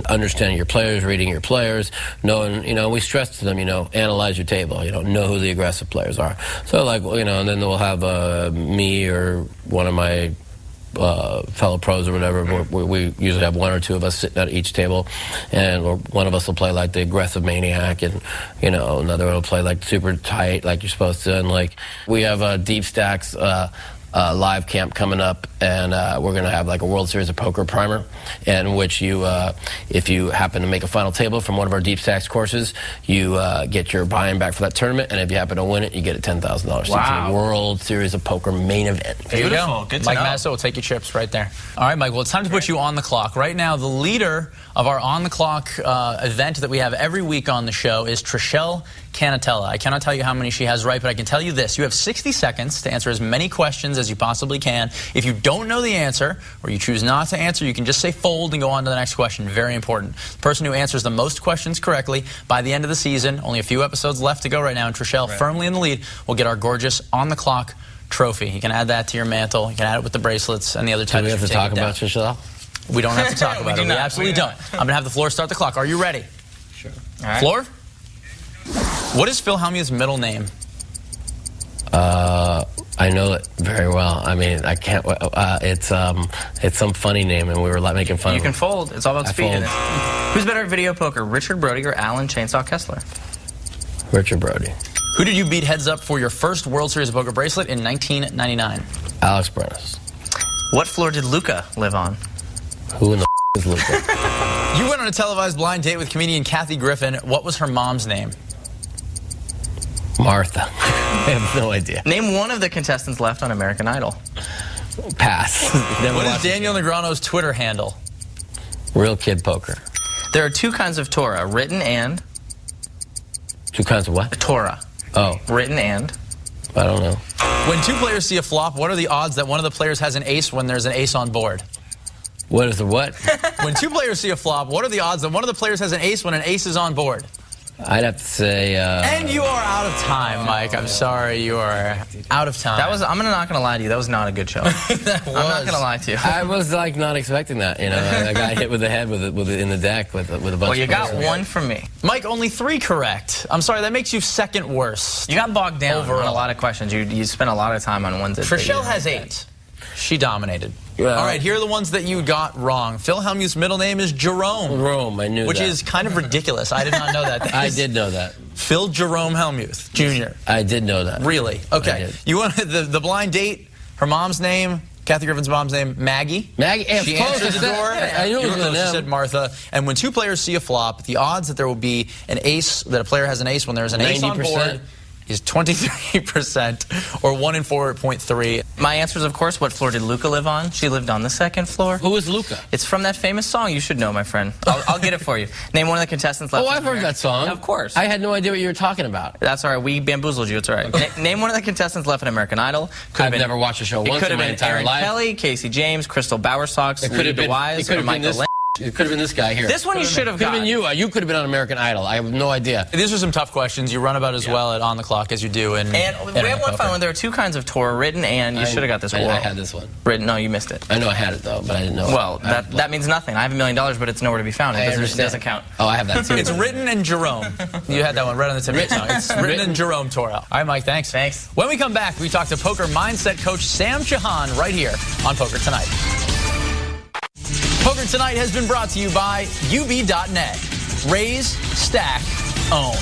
understanding your players, reading your players, knowing, we stress to them, analyze your table, know who the aggressive players are. So like, and then we'll have me or one of my fellow pros or whatever. We usually have one or two of us sitting at each table, and one of us will play like the aggressive maniac, and another one will play like super tight, like you're supposed to. And like we have Deep Stacks live camp coming up, and we're going to have like a World Series of Poker primer, in which if you happen to make a final table from one of our Deep Stacks courses, you get your buy-in back for that tournament, and if you happen to win it, you get a $10,000 Wow. to the World Series of Poker main event. Beautiful. Good to know. Mike Matusow will take your chips right there. All right, Mike, well, it's time to put you on the clock. Right now, the leader of our on-the-clock event that we have every week on the show is Trishelle Canatella. I cannot tell you how many she has right, but I can tell you this. You have 60 seconds to answer as many questions as you possibly can. If you don't know the answer, or you choose not to answer, you can just say fold and go on to the next question. Very important. The person who answers the most questions correctly by the end of the season, only a few episodes left to go right now, and Trishelle firmly in the lead, will get our gorgeous on-the-clock trophy. You can add that to your mantle. You can add it with the bracelets and the other types. Do we have to talk about Trishelle? We don't have to talk about it. We absolutely don't. I'm going to have the floor start the clock. Are you ready? Sure. All right. Floor? What is Phil Hellmuth's middle name? I know it very well. I mean, I can't. It's some funny name, and we were making fun of it. You can fold. It's all about speed. Who's better at video poker, Richard Brody or Alan Chainsaw Kessler? Richard Brody. Who did you beat heads up for your first World Series of Poker bracelet in 1999? Alex Brenes. What floor did Luca live on? Who in the is Luca? You went on a televised blind date with comedian Kathy Griffin. What was her mom's name? Martha. I have no idea. Name one of the contestants left on American Idol. Pass. What is Daniel Negreanu's Twitter handle? Real Kid Poker. There are two kinds of Torah, written and... Two kinds of what? Torah. Oh. Written and... I don't know. When two players see a flop, what are the odds that one of the players has an ace when there's an ace on board? What is the what? When two players see a flop, what are the odds that one of the players has an ace when an ace is on board? I'd have to say... And you are out of time, Mike. I'm sorry, you are out of time. That was, I'm not going to lie to you, that was not a good show. I'm not going to lie to you. I was like not expecting that, I got hit with the head in the deck with a bunch of... Well, you got one from me. Mike, only 3 correct. I'm sorry, that makes you second worst. You got bogged down overall on a lot of questions. You spent a lot of time on ones that... Trishelle has 8. She dominated. Yeah. All right, here are the ones that you got wrong. Phil Hellmuth's middle name is Jerome. Jerome, I knew that. Which is kind of ridiculous. I did not know that. I did know that. Phil Jerome Hellmuth, Jr. I did know that. Really? Okay. You wanted the blind date, her mom's name, Kathy Griffin's mom's name, Maggie. Maggie, she answered the door. I knew it was She said Martha. And when two players see a flop, the odds that there will be an ace, that a player has an ace when there's an ace on board, is 23%, or 1 in 4.3. My answer is, of course, what floor did Luca live on? She lived on the second floor. Who is Luca? It's from that famous song you should know, my friend. I'll get it for you. Name one of the contestants left. Oh, I've heard that song. Of course. I had no idea what you were talking about. That's all right. We bamboozled you. It's all right. Name one of the contestants left in American Idol. I've never watched a show once in my entire Aaron life. Kelly, Casey James, Crystal Bowersox, Lee DeWise, or Michael Lang. It could have been this guy here. This one you should have gotten. Could have been you. You could have been on American Idol. I have no idea. These are some tough questions. You run about as well at On the Clock as you do in... And we have one final one. There are two kinds of Torah, written and... You should have got this one. I had this one. Written, no, you missed it. I know I had it, though, but I didn't know Well, that means nothing. I have $1 million, but it's nowhere to be found. It doesn't count. Oh, I have that, too. It's written and Jerome. You had that one right on the tip of your tongue. It's written and Jerome Torah. All right, Mike, thanks. Thanks. When we come back, we talk to poker mindset coach Sam Chauhan right here on Poker Tonight. Poker Tonight has been brought to you by UB.net. Raise, stack, own.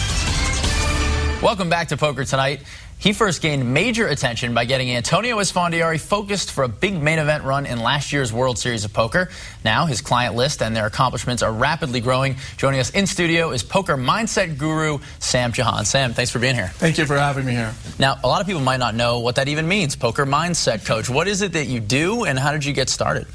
Welcome back to Poker Tonight. He first gained major attention by getting Antonio Esfandiari focused for a big main event run in last year's World Series of Poker. Now his client list and their accomplishments are rapidly growing. Joining us in studio is poker mindset guru Sam Chauhan. Sam, thanks for being here. Thank you for having me here. Now, a lot of people might not know what that even means, poker mindset coach. What is it that you do, and how did you get started?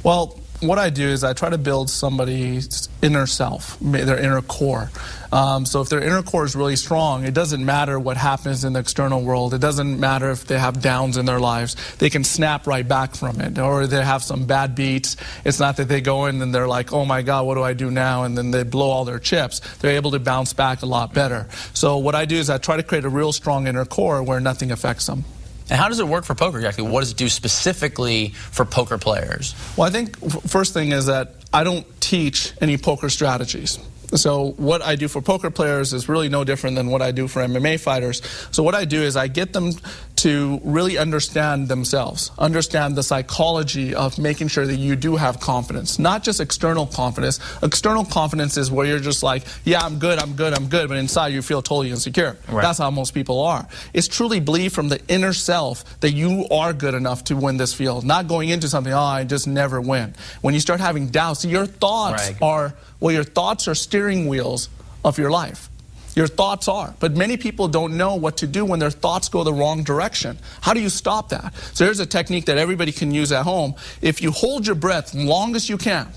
Well, what I do is I try to build somebody's inner self, their inner core. So if their inner core is really strong, it doesn't matter what happens in the external world. It doesn't matter if they have downs in their lives. They can snap right back from it. Or they have some bad beats. It's not that they go in and they're like, oh my God, what do I do now? And then they blow all their chips. They're able to bounce back a lot better. So what I do is I try to create a real strong inner core where nothing affects them. And how does it work for poker exactly? What does it do specifically for poker players? Well, I think first thing is that I don't teach any poker strategies. So what I do for poker players is really no different than what I do for MMA fighters. So what I do is I get them to really understand themselves, understand the psychology of making sure that you do have confidence, not just external confidence. External confidence is where you're just like, yeah, I'm good, but inside you feel totally insecure. Right. That's how most people are. It's truly believe from the inner self that you are good enough to win this field, not going into something, oh, I just never win. When you start having doubts, your thoughts are, well, your thoughts are steering wheels of your life. Your thoughts are. But many people don't know what to do when their thoughts go the wrong direction. How do you stop that? So here's a technique that everybody can use at home. If you hold your breath as long as you can,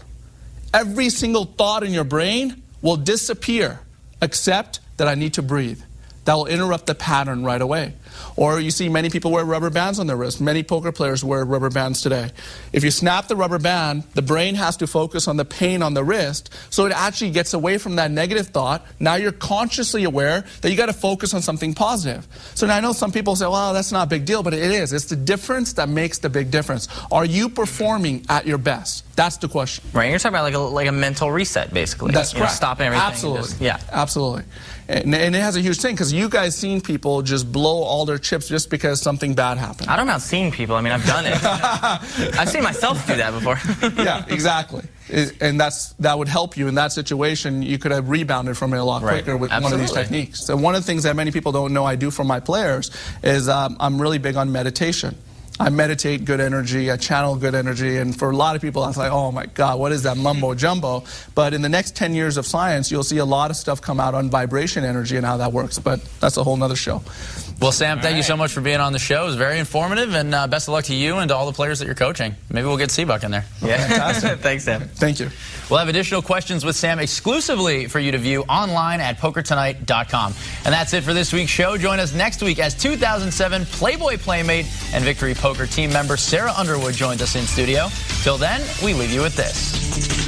every single thought in your brain will disappear, except that I need to breathe. That will interrupt the pattern right away. Or you see many people wear rubber bands on their wrist. Many poker players wear rubber bands today. If you snap the rubber band, the brain has to focus on the pain on the wrist, so it actually gets away from that negative thought. Now you're consciously aware that you got to focus on something positive. So now I know some people say, well, that's not a big deal, but it is. It's the difference that makes the big difference. Are you performing at your best? That's the question. Right, you're talking about like a mental reset, basically. That's correct. Stopping everything. Absolutely. Absolutely. And it has a huge thing, because you guys seen people just blow all their chips just because something bad happened. I don't know about seeing people. I mean, I've done it. I've seen myself do that before. Yeah, exactly. And that would help you in that situation. You could have rebounded from it a lot quicker with one of these techniques. So one of the things that many people don't know I do for my players is I'm really big on meditation. I meditate good energy, I channel good energy, and for a lot of people, I was like, oh my God, what is that mumbo jumbo? But in the next 10 years of science, you'll see a lot of stuff come out on vibration energy and how that works, but that's a whole nother show. Well, Sam, thank you so much for being on the show. It was very informative, and best of luck to you and to all the players that you're coaching. Maybe we'll get Sebok in there. Yeah, fantastic. Thanks, Sam. Thank you. We'll have additional questions with Sam exclusively for you to view online at PokerTonight.com. And that's it for this week's show. Join us next week as 2007 Playboy Playmate and Victory Poker team member Sarah Underwood joins us in studio. Till then, we leave you with this.